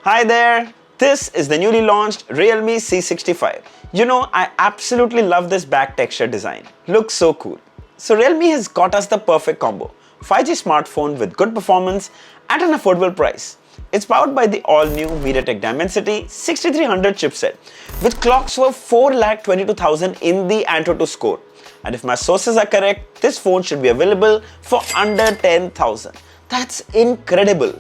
Hi there! This is the newly launched Realme C65. I absolutely love this back texture design. Looks so cool. So Realme has got us the perfect combo. 5G smartphone with good performance at an affordable price. It's powered by the all-new MediaTek Dimensity 6300 chipset, which clocks over 4,22,000 in the Antutu score. And if my sources are correct, this phone should be available for under 10,000. That's incredible.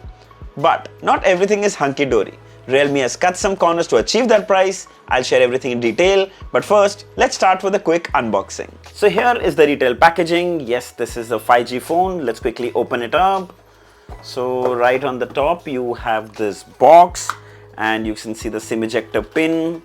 But not everything is hunky-dory. Realme has cut some corners to achieve that price. I'll share everything in detail, but first, let's start with a quick unboxing. So here is the retail packaging. Yes, this is a 5G phone. Let's quickly open it up. So right on the top, you have this box and you can see the SIM ejector pin.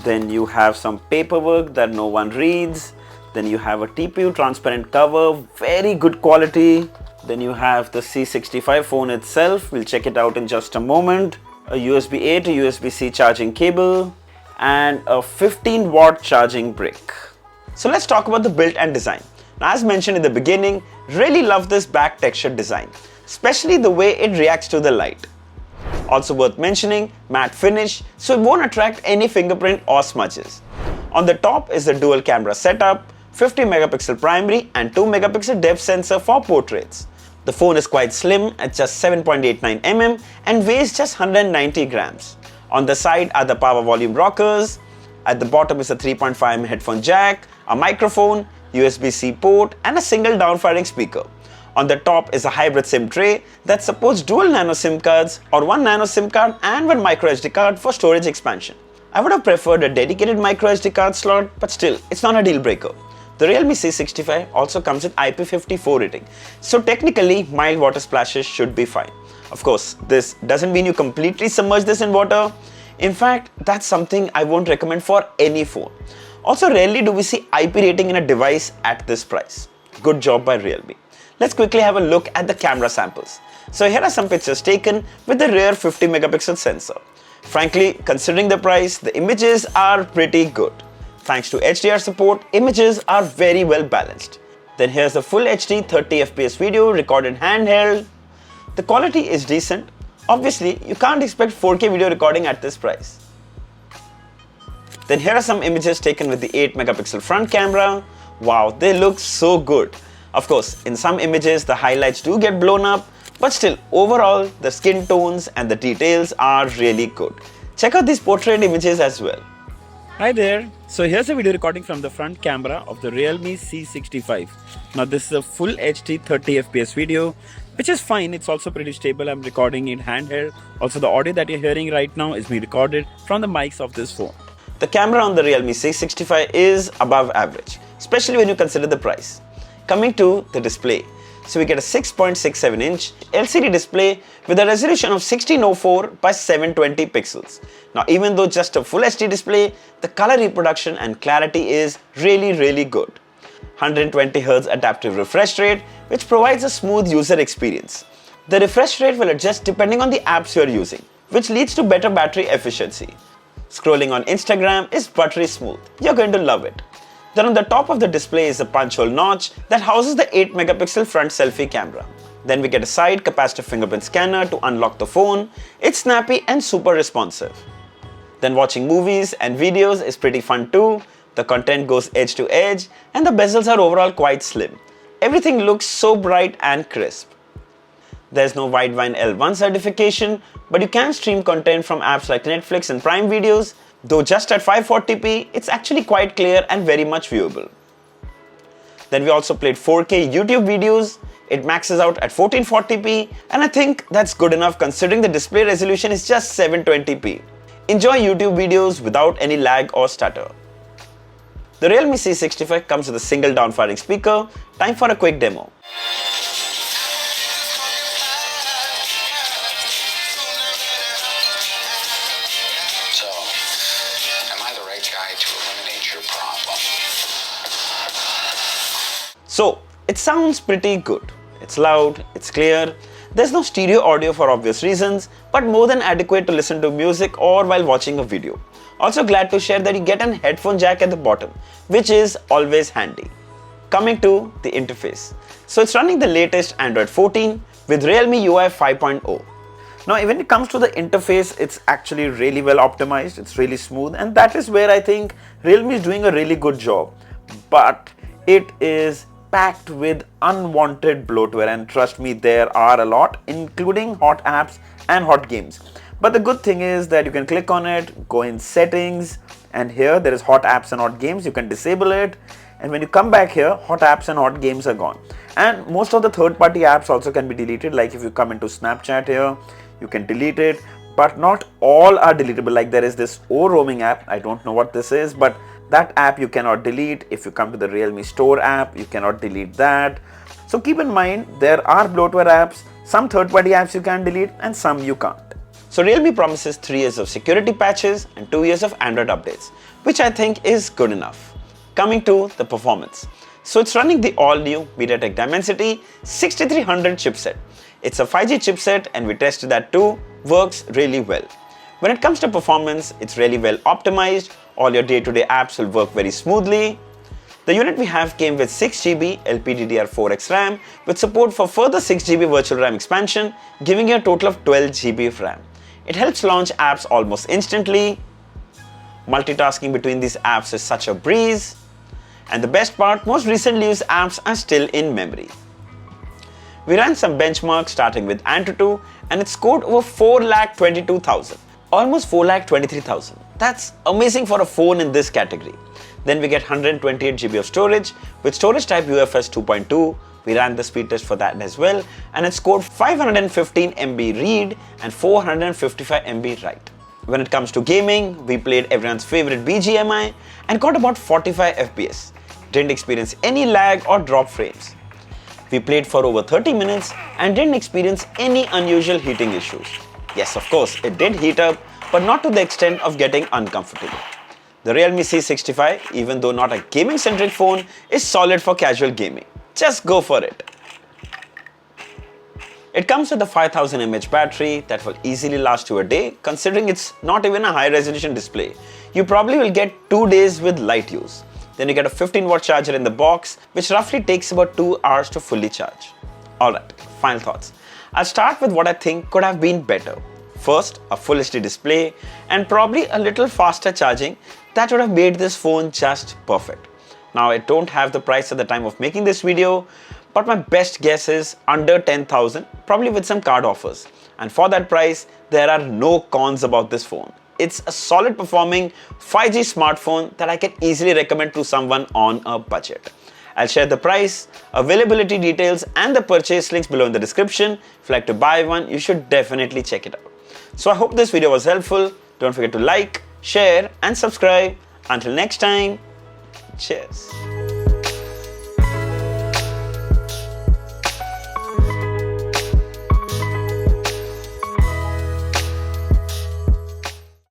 Then you have some paperwork that no one reads. Then you have a TPU transparent cover, very good quality. Then you have the C65 phone itself. We'll check it out in just a moment. A USB-A to USB-C charging cable and a 15-watt charging brick. So let's talk about the build and design. Now, as mentioned in the beginning, really love this back texture design, especially the way it reacts to the light. Also worth mentioning, matte finish, so it won't attract any fingerprint or smudges. On the top is the dual camera setup, 50 megapixel primary and 2 megapixel depth sensor for portraits. The phone is quite slim at just 7.89 mm and weighs just 190 grams. On the side are the power volume rockers. At the bottom is a 3.5mm headphone jack, a microphone, USB-C port and a single down-firing speaker. On the top is a hybrid SIM tray that supports dual nano SIM cards or one nano SIM card and one micro SD card for storage expansion. I would have preferred a dedicated micro SD card slot, but still, it's not a deal breaker. The Realme C65 also comes with IP54 rating, so technically mild water splashes should be fine. Of course, this doesn't mean you completely submerge this in water. In fact, that's something I won't recommend for any phone. Also, rarely do we see IP rating in a device at this price. Good job by Realme. Let's quickly have a look at the camera samples. So here are some pictures taken with the rear 50 megapixel sensor. Frankly, considering the price, the images are pretty good. Thanks to HDR support, images are very well balanced. Then here's the full HD 30 FPS video recorded handheld. The quality is decent. Obviously, you can't expect 4K video recording at this price. Then here are some images taken with the 8 megapixel front camera. Wow, they look so good. Of course, in some images the highlights do get blown up, but still, overall, the skin tones and the details are really good. Check out these portrait images as well. Hi there. So here's a video recording from the front camera of the Realme C65. Now this is a full HD 30 FPS video, which is fine. It's also pretty stable. I'm recording it handheld. Also the audio that you're hearing right now is being recorded from the mics of this phone. The camera on the Realme C65 is above average, especially when you consider the price. Coming to the display. So we get a 6.67-inch LCD display with a resolution of 1604 by 720 pixels. Now, even though just a full HD display, the color reproduction and clarity is really good. 120 Hz adaptive refresh rate, which provides a smooth user experience. The refresh rate will adjust depending on the apps you are using, which leads to better battery efficiency. Scrolling on Instagram is buttery smooth. You're going to love it. Then on the top of the display is a punch hole notch that houses the 8 megapixel front selfie camera. Then we get a side capacitive fingerprint scanner to unlock the phone. It's snappy and super responsive. Then watching movies and videos is pretty fun too. The content goes edge to edge and the bezels are overall quite slim. Everything looks so bright and crisp. There's no Widevine L1 certification, but you can stream content from apps like Netflix and Prime Videos. Though just at 540p, it's actually quite clear and very much viewable. Then we also played 4K YouTube videos. It maxes out at 1440p and I think that's good enough considering the display resolution is just 720p. Enjoy YouTube videos without any lag or stutter. The Realme C65 comes with a single down-firing speaker. Time for a quick demo. So, it sounds pretty good. It's loud, it's clear, there's no stereo audio for obvious reasons, but more than adequate to listen to music or while watching a video. Also glad to share that you get an headphone jack at the bottom, which is always handy. Coming to the interface. So it's running the latest Android 14 with Realme UI 5.0. Now, when it comes to the interface, it's actually really well optimized. It's really smooth, and that is where I think Realme is doing a really good job. But it is packed with unwanted bloatware, and trust me, there are a lot, including hot apps and hot games. But the good thing is that you can click on it, go in settings, and here there is hot apps and hot games. You can disable it, and when you come back here, hot apps and hot games are gone. And most of the third-party apps also can be deleted. Like if you come into Snapchat here, you can delete it, but not all are deletable. Like there is this O roaming app. I don't know what this is, but that app you cannot delete. If you come to the Realme Store app, you cannot delete that. So keep in mind, there are bloatware apps, some third-party apps you can delete and some you can't. So Realme promises 3 years of security patches and 2 years of Android updates, which I think is good enough. Coming to the performance. So it's running the all-new MediaTek Dimensity 6300 chipset. It's a 5G chipset and we tested that too, works really well. When it comes to performance, it's really well optimized. All your day-to-day apps will work very smoothly. The unit we have came with 6GB LPDDR4X RAM with support for further 6GB virtual RAM expansion, giving you a total of 12GB of RAM. It helps launch apps almost instantly. Multitasking between these apps is such a breeze. And the best part, most recently used apps are still in memory. We ran some benchmarks starting with Antutu and it scored over 4,22,000, almost 4,23,000. That's amazing for a phone in this category. Then we get 128GB of storage with storage type UFS 2.2. We ran the speed test for that as well and it scored 515 MB read and 455 MB write. When it comes to gaming, we played everyone's favorite BGMI and got about 45 FPS. Didn't experience any lag or drop frames. We played for over 30 minutes and didn't experience any unusual heating issues. Yes, of course, it did heat up, but not to the extent of getting uncomfortable. The Realme C65, even though not a gaming-centric phone, is solid for casual gaming. Just go for it. It comes with a 5000 mAh battery that will easily last you a day, considering it's not even a high-resolution display. You probably will get 2 days with light use. Then you get a 15-watt charger in the box, which roughly takes about 2 hours to fully charge. Alright, final thoughts. I'll start with what I think could have been better. First, a Full HD display and probably a little faster charging that would have made this phone just perfect. Now, I don't have the price at the time of making this video, but my best guess is under 10,000, probably with some card offers. And for that price, there are no cons about this phone. It's a solid performing 5G smartphone that I can easily recommend to someone on a budget. I'll share the price, availability details and the purchase links below in the description. If you'd like to buy one, you should definitely check it out. So I hope this video was helpful. Don't forget to like, share and subscribe. Until next time, cheers.